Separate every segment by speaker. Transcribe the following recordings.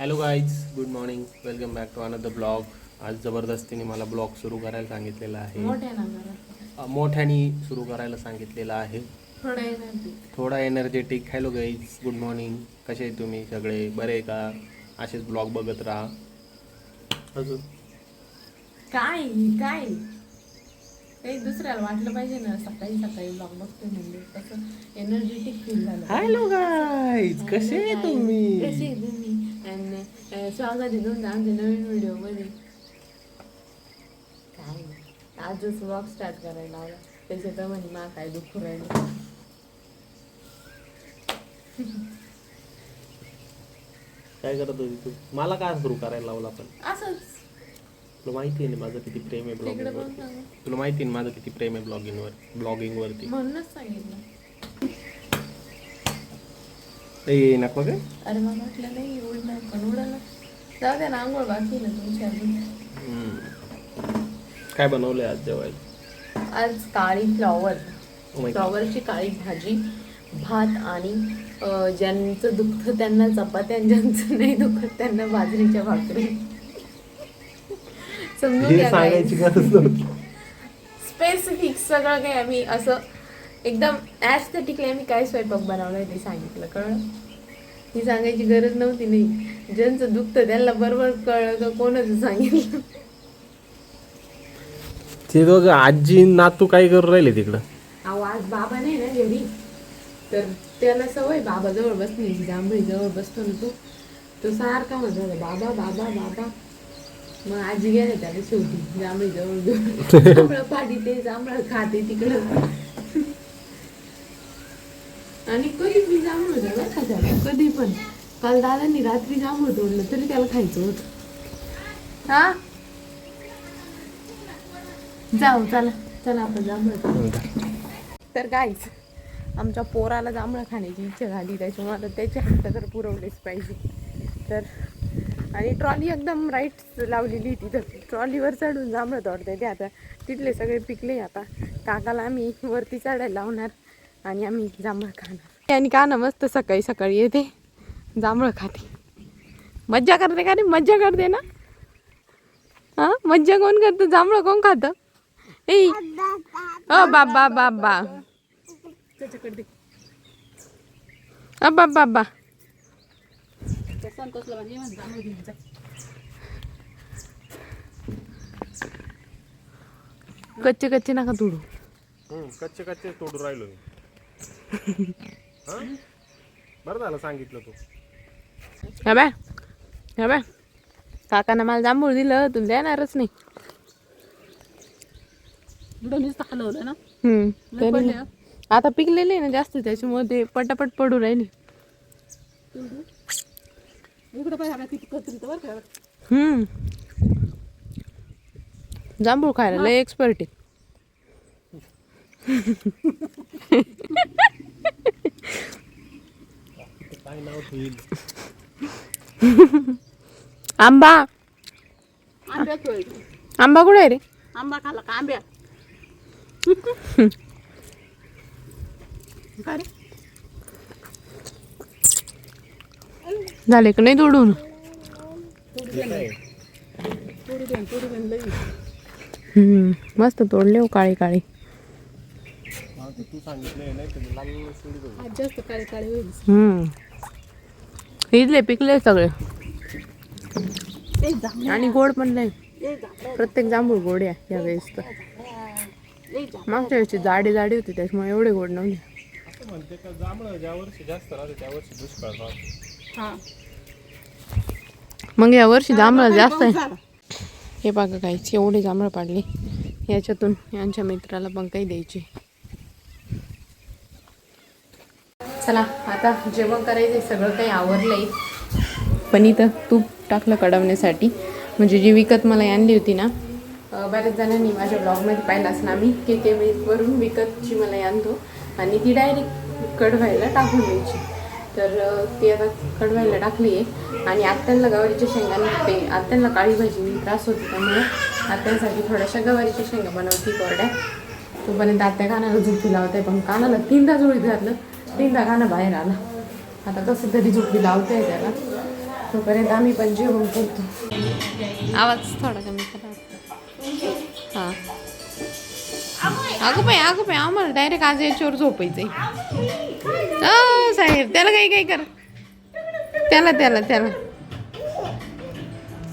Speaker 1: Hello guys, good morning. Welcome back to another blog. आज जबरदस्तीने मला ब्लॉग सुरू करायला सांगितलेला आहे. मोठ्याने सुरू करायला सांगितलेला आहे. थोडा energetic. Hello guys, good morning. कसे आहे तुम्ही सगळे? बरे आहे का? असेच ब्लॉग बघत राहा. अजून
Speaker 2: काय काय काही दुसऱ्याला वाटलं पाहिजे ना, सकाळी सकाळी ब्लॉग बघतोय म्हणजे कसं एनर्जेटिक फील झालं.
Speaker 1: हॅलो गाईज, कसे आहे तुम्ही?
Speaker 2: कसे आहे तुम्ही? आणि स्वागत आहे तुमचं आमच्या नवीन व्हिडिओ मध्ये. काय आजच ब्लॉग स्टार्ट करायला लावला त्याच्यात म्हणे मा काय दुःख राहिलं.
Speaker 1: काय करत होती तू? मला काय सुरू करायला लावला? पण
Speaker 2: असंच
Speaker 1: तुला माहिती आहे ना माझं किती प्रेम आहे
Speaker 2: तिकडे
Speaker 1: ब्लॉगिंग
Speaker 2: पण
Speaker 1: वरती.
Speaker 2: सांग.
Speaker 1: तुला माहिती आहे ना माझं किती प्रेम आहे ब्लॉगिंग वरती.
Speaker 2: म्हणूनच सांगितलं.
Speaker 1: ए नको का?
Speaker 2: अरे मला वाटलं नाही उडणार, पण उडाला. जाऊ द्या ना, आंघोळ बाकी ना तुमच्या अजून.
Speaker 1: काय बनवलंय आज जेवायला?
Speaker 2: आज काळी फ्लॉवर
Speaker 1: Oh my God.
Speaker 2: फ्लॉवरची काळी भाजी, भात आणि ज्यांचं दुखतं त्यांना चपात्या आणि ज्यांचं नाही दुखत त्यांना बाजरीच्या भाकरी. समजून
Speaker 1: हे
Speaker 2: घ्या
Speaker 1: सांगायची गरज नव्हती.
Speaker 2: स्पेसिफिक सगळं काही आम्ही असं एकदम ॲस्थेटिकली आम्ही काय स्वयंपाक बनवलाय ते सांगितलं. कळलं? ही सांगायची गरज नव्हती. नाही, ज्यांचं दुखतं त्यांना बरोबर कळलं का कोणाचं सांगितलं.
Speaker 1: ते दोघं आजी नातू काय करू राहिले तिकडं?
Speaker 2: अहो आज बाबा नाही ना घरी, तर त्याला सवय बाबा जवळ बसण्याची. जांभळी जवळ बसतो ना तो सारखा म्हणतो बाबा बाबा बाबा. मग आजी गेले त्याला शेवटी जांभळी जवळ घेऊन. जांभळं पाडी ते जांभळं खाते तिकडं. आणि कधी मी जांभळं जवळ खायला कधी पण. काल दादांनी रात्री जांभळं तोडलं तरी त्याला खायचं होतं. हा जाऊ, चला चला आपण जांभळं. तर गाईज, आमच्या पोराला जांभळं खाण्याची इच्छा झाली, त्याच्यामुळे आता त्याचे हट्ट तर पुरवलेच पाहिजे. तर आणि ट्रॉली एकदम राईट लावलेली तिथं. ट्रॉलीवर चढून जांभळं तोडते ते. आता तिथले सगळे पिकले. आता काकाला आम्ही वरती चढायला लावणार आणि आम्ही जांभळं खाणार. आणि का ना मस्त सकाळी सकाळी येते जांभळं खाते. मज्जा करते का रे? मज्जा करते ना? हां, मज्जा कोण करतं? जांभळं कोण खातं? ए ओ बाबा बाबा अब्बा बाबा. कच्चे कच्चे नका तोडू.
Speaker 1: कच्चे कच्चे तोडू राहिलो मी. बरं झालं सांगितलं तू.
Speaker 2: हा बाय काकानं मला जांभूळ दिलं, तुला देणारच नाही.
Speaker 3: हलवलं ना.
Speaker 2: तरी आता पिकलेले ना जास्त, त्याच्यामुळे ते पटापट पडू राहिले.
Speaker 3: इकडे पाहिजे किती कत्रित बरं का.
Speaker 2: जांभूळ खायला लय एक्सपर्ट आहे.
Speaker 1: काय नाव ठेवील?
Speaker 2: आंबा
Speaker 3: आंब्या खेळ.
Speaker 2: आंबा कुठे आहे रे?
Speaker 3: आंबा खाला का? आंब्या काय रे?
Speaker 2: झाले का नाही तोडून? मस्त तोडले हो, काळे काळे.
Speaker 1: तू सांगितलं नाही तुम्ही लाल.
Speaker 3: आज जास्त काळे काळे होईल.
Speaker 2: इथले पिकले सगळे आणि गोड पण नाही. प्रत्येक जांभूळ गोड आहे या वेळेस. तर मागच्या वेळेची जाडी जाडी होती, त्याच्यामुळे एवढे गोड नव्हते.
Speaker 1: असं म्हणते का जांभळं ज्या वर्षी जास्त राहते त्या वर्षी दुष्काळ राहतो.
Speaker 3: हा,
Speaker 2: मग या वर्षी जांभळं जास्त आहे. हे बघा काहीच एवढे जांभळं पाडले. याच्यातून यांच्या मित्राला पण काही द्यायचे. चला आता जेवण करायचं. सगळं काही आवरलंय, पण इथं तूप टाकलं कढवण्यासाठी. म्हणजे जी विकत मला आणली होती ना, बऱ्याच जणांनी माझ्या ब्लॉगमध्ये पाहिलं असं ना, मी के मिल्कवरून विकतची मला आणतो आणि ती डायरेक्ट कढवायला टाकून द्यायची. तर ती आता कढवायला टाकली आहे. आणि आत्यांना गवारीच्या शेंगांना ते आत्यांना काळी भाजी त्रास होती, त्यामुळे आत्यांसाठी थोड्याशा गवारीच्या शेंगा बनवती कोरड्या. तोपर्यंत आत्या कानाला झोपी लावते, पण कानाला 3दा जोडीत घातलं, 3दा काना बाहेर आला. आता कसं तरी झोपी लावते त्याला. तोपर्यंत आम्ही पण जेवण करतो. आवाज थोडा कमी करा. हां अगं बाई आम्हाला डायरेक्ट आज याच्यावर झोपायचंय. साहेब त्याला काही कर. त्याला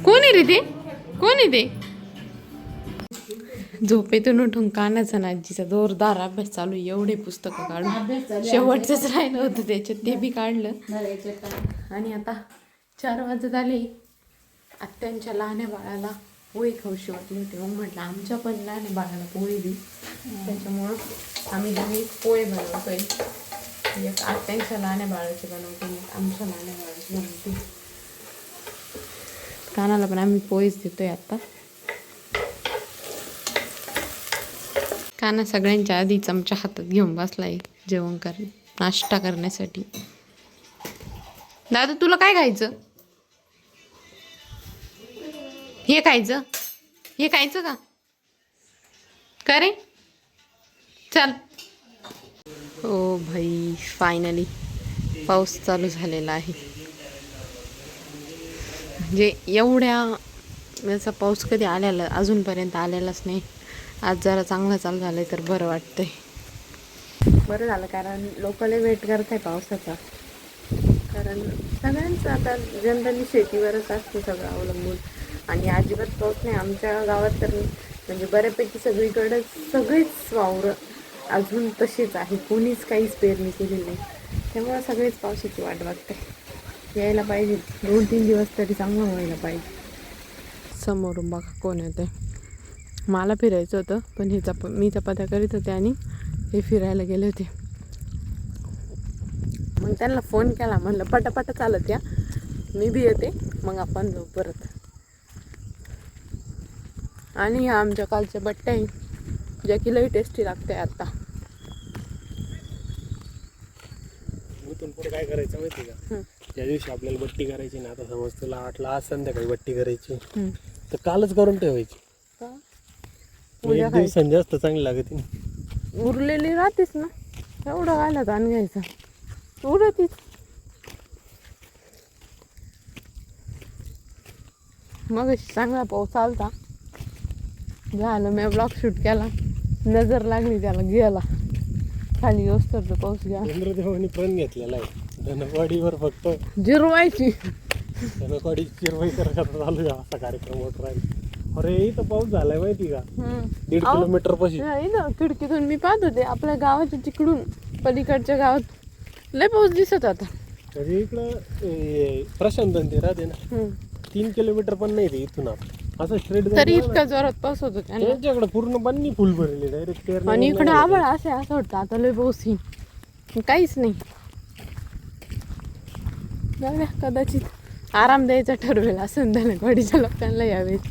Speaker 2: कोण आहे रे ते? कोण आहे ते? झोपेतून उठून कानाचा आजीचा जोरदार अभ्यास चालू. एवढे पुस्तकं काढून शेवटचंच राहिलं होतं त्याच्यात, ते बी काढलं. आणि आता 4 वाजत आले. आत्यांच्या लहान बाळाला पोळी खाऊशी वाटली होती, मग म्हटलं आमच्या पण लहान बाळाला पोळी देऊ. त्याच्यामुळं आम्ही दोघे पोळे बनवतोय. एक आत्यांच्या लहान बाळाची बनवते, एक आमच्या लहान बाळाची बनवते. कानाला पण आम्ही पोळीच देतोय आता. काना सगळ्यांच्या आधी चमचा हातात घेऊन बसलाय जेवण नाश्ता करण्यासाठी. दादा तुला काय खायचं? हे खायचं का रे? चल. हो भाई, फायनली पाऊस चालू झालेला आहे. म्हणजे एवढ्या याचा पाऊस कधी आलेला अजूनपर्यंत आलेलाच नाही. आज जरा चांगलं चालू झालंय तर बरं वाटतंय. बरं झालं, कारण लोकांना वेट करत आहे पावसाचा. कारण सगळ्यांचं आता जनरली शेतीवरच असते सगळं अवलंबून. आणि अजिबात पाऊस नाही आमच्या गावात तर. म्हणजे बऱ्यापैकी सगळेच वावरं अजून तसेच आहे. कोणीच काहीच पेरणी केलेली नाही. त्यामुळे सगळेच पावसाची वाट बघते. यायला पाहिजे 2-3 दिवस तरी चांगलं व्हायला पाहिजे. समोरून बघा कोण येते. मला फिरायचं होतं पण मी चपात्या करीत होते आणि हे फिरायला गेले होते. मग त्यांना फोन केला, म्हणलं पटापट चालत या, मी बी येते, मग आपण जाऊ परत. आणि ह्या आमच्या कालच्या बट्ट्या आहे, ज्या की लई टेस्टी लागते. आता
Speaker 1: इथून पुढे काय करायचं माहिती का? ज्या दिवशी आपल्याला बट्टी करायची ना, आता समज तुला वाटलं आज संध्याकाळी बट्टी करायची तर कालच करून ठेवायची. एक दिवसांनी जास्त चांगली लागते.
Speaker 2: उरलेली राहतेच ना, एवढं घालत आण घ्यायचं उरतीच. मग चांगला पाऊस आलता, झालं मी ब्लॉग शूट केला, नजर लागली त्याला, गेला खाली तर पाऊस घ्या.
Speaker 1: इंद्रदेवानी प्रण घेतलेला आहे धनकवाडीवर फक्त
Speaker 2: जिरवायची.
Speaker 1: धनकवाडी जिरवाई करत चालू आहे असा कार्यक्रम होत राहील. अरे इथं पाऊस झालाय माहिती का? 1.5 किलोमीटर पाशी.
Speaker 2: खिडकीतून मी पाहत होते आपल्या गावाच्या तिकडून पलीकडच्या गावात लय पाऊस दिसत होता.
Speaker 1: म्हणजे इकडं प्रशांत ते राहते ना, 3 किलोमीटर पण नाही ते इथून असं स्ट्रेट.
Speaker 2: तरी इतका जोरात पाऊस होतो
Speaker 1: त्यांच्याकडे पूर्ण पाणी फुल भरले डायरेक्ट.
Speaker 2: आणि इकडे आभाळ असं वाटतं आता लय पाऊस येईल. काहीच नाही. कदाचित आराम द्यायचा ठरवेल असं धनकवाडीच्या लोकांना यावेळेस.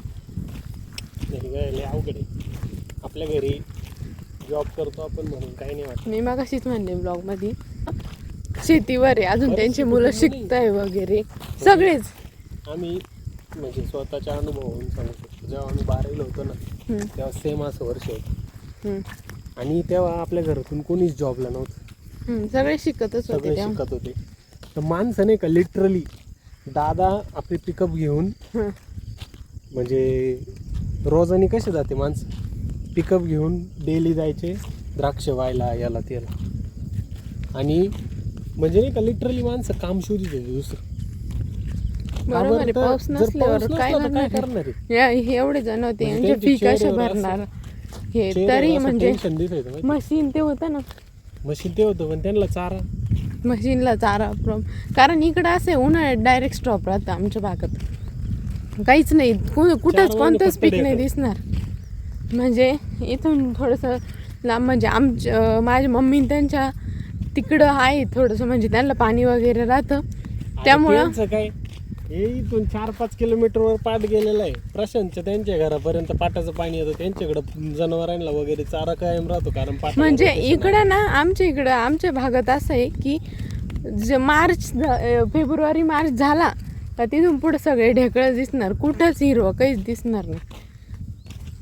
Speaker 1: अवघड आहे. आपल्या घरी जॉब करतो आपण म्हणून काही नाही वाटत.
Speaker 2: मी मगाशीच म्हणले ब्लॉग मध्ये, शेतीवर आहे अजून, त्यांची मुलं शिकताय वगैरे सगळेच.
Speaker 1: आम्ही म्हणजे स्वतःच्या अनुभवावरून सांगू शकतो. जेव्हा आम्ही 12वीला होतो ना, तेव्हा सेम असं वर्ष होतं. आणि तेव्हा आपल्या घरातून कोणीच जॉबला नव्हतं.
Speaker 2: सगळे शिकतच
Speaker 1: सगळे शिकत होते. तर माणसं नाही का लिटरली दादा आपले पिकअप घेऊन, म्हणजे रोजानी कसे जाते माणसं, पिकअप घेऊन डेली जायचे द्राक्ष व्हायला याला त्याला. आणि म्हणजे नाही का लिटरली माणसं काम शोधित होते दुसरं.
Speaker 2: बरोबर आहे. पाऊस नसल्यावर काय करणार? एवढे जण होते, यांचे फी कशा भरणार हे तरी. म्हणजे मशीन ते होतं ना,
Speaker 1: मशीन ते होतं पण त्यांना चारा,
Speaker 2: मशीनला चारा कारण इकडं असं उन्हाळ्यात डायरेक्ट स्टॉप राहतं आमच्या भागात. काहीच नाही, कुठंच कोणतंच पीक नाही दिसणार. म्हणजे इथून थोडंसं लांब, म्हणजे माझ्या मम्मी त्यांच्या तिकडं आहे थोडंसं, म्हणजे त्यांना पाणी वगैरे राहतं. त्यामुळं
Speaker 1: काय हे इथून 4-5 किलोमीटरवर पाट गेलेला आहे. प्रशांतच्या त्यांच्या घरापर्यंत पाटाचं पाणी येतं. त्यांच्याकडं जनावरांना वगैरे चारा कायम राहतो, कारण पाट.
Speaker 2: म्हणजे इकडं ना, आमच्या भागात असं आहे की फेब्रुवारी मार्च झाला का तिथून पुढे सगळे ढेकळं दिसणार, कुठंच हिरवं काहीच दिसणार नाही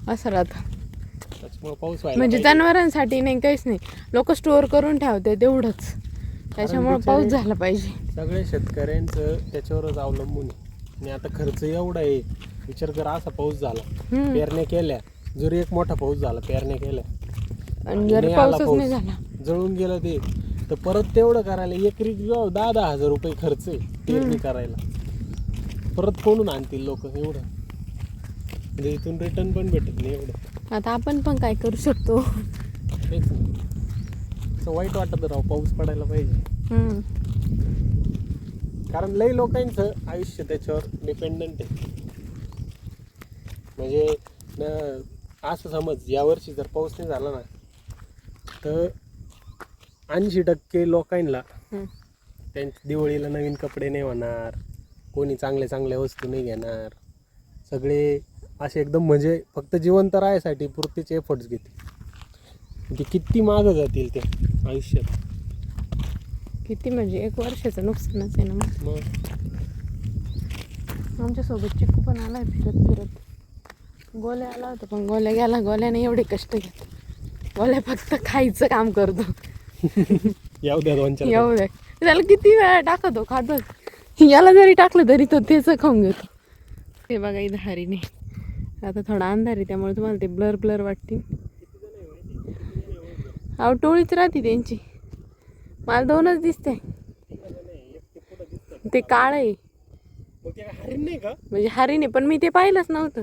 Speaker 2: असं राहतं.
Speaker 1: पाऊस
Speaker 2: म्हणजे जनावरांसाठी नाही, काहीच नाही. लोक स्टोअर करून ठेवते तेवढंच. त्याच्यामुळे पाऊस झाला पाहिजे.
Speaker 1: सगळे शेतकऱ्यांचं त्याच्यावरच अवलंबून आहे. आणि आता खर्च एवढा आहे, विचार कर असा पाऊस झाला, पेरण्या केल्या, जर एक मोठा पाऊस झाला, पेरण्या केल्या
Speaker 2: आणि जर
Speaker 1: नाही आला
Speaker 2: पाऊसच नाही
Speaker 1: पाऊस,
Speaker 2: झाला
Speaker 1: जळून गेलं ते, तर परत तेवढं करायला एकरी 10,000 रुपये खर्च आहे पेरणी करायला. परत कोणून आणतील लोक एवढं, म्हणजे इथून रिटर्न पण भेटत नाही एवढं.
Speaker 2: आता आपण पण काय करू शकतो.
Speaker 1: तेच नाही, असं वाईट वाटत राव, पाऊस पडायला पाहिजे. कारण लई लोकांचं आयुष्य त्याच्यावर डिपेंडंट आहे. म्हणजे असं समज यावर्षी जर पाऊस नाही झाला ना, तर 80% लोकांना त्यांच्या दिवाळीला नवीन कपडे नाही होणार, कोणी चांगले चांगल्या वस्तू नाही घेणार, सगळे असे एकदम म्हणजे फक्त जिवंत राहायसाठी पुरतेचे एफर्ट्स घेते. ते किती मागं जातील ते आयुष्यात.
Speaker 2: किती म्हणजे 1 वर्षाचं नुकसानच आहे ना.
Speaker 1: मग
Speaker 2: आमच्यासोबत चिक्कू पण आलाय फिरत फिरत. गोल्या आला होता पण गोल्या गेला. गोल्याने एवढे कष्ट घेत. गोल्या फक्त खायचं काम करतो.
Speaker 1: येऊ द्या 2-4
Speaker 2: येऊ द्या, त्याला किती वेळा टाकतो, खातो. याला जरी टाकलं तरी तो तेच खाऊन घेतो. हे बघा इथं हरिणी. आता थोडा अंधार आहे त्यामुळे तुम्हाला ते ब्लर ब्लर वाटतील. अहो टोळीच राहते त्यांची. मला 2च दिसते. ते काळ आहे म्हणजे हरिणी, पण मी ते पाहिलंच नव्हतं.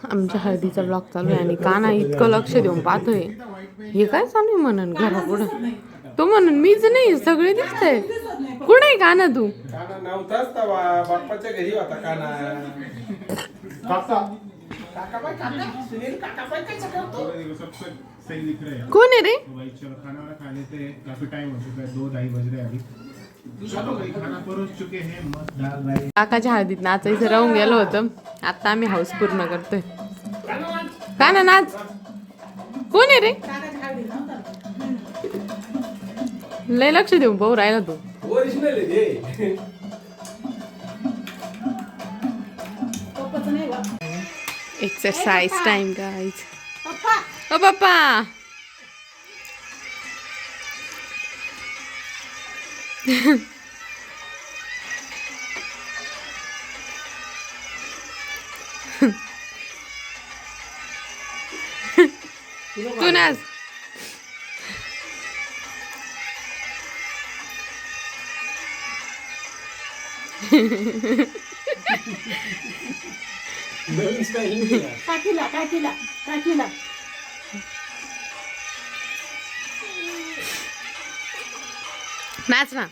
Speaker 2: आमच्या हळदीचा ब्लॉग चालू आहे आणि काना इतकं लक्ष देऊन पाहतोय. हे काय चालू आहे म्हणून घरापुढं. तो म्हणून मीच नाही, सगळे दिसतंय. कुठे आहे काना तू?
Speaker 4: बाप्पाच्या घरी होता काना.
Speaker 2: कोण आहे रे? काकाच्या हळदीत नाचायचं राहून गेलो होतं. आता आम्ही हाऊस पूर्ण करतोय. काना नाच. कोण आहे रे? लय लक्ष देऊन पाहू राहिला तू. Exercise time guys. ओ पप्पा. तू नाच.
Speaker 3: काकीला काकीला काकीला
Speaker 2: नाच ना.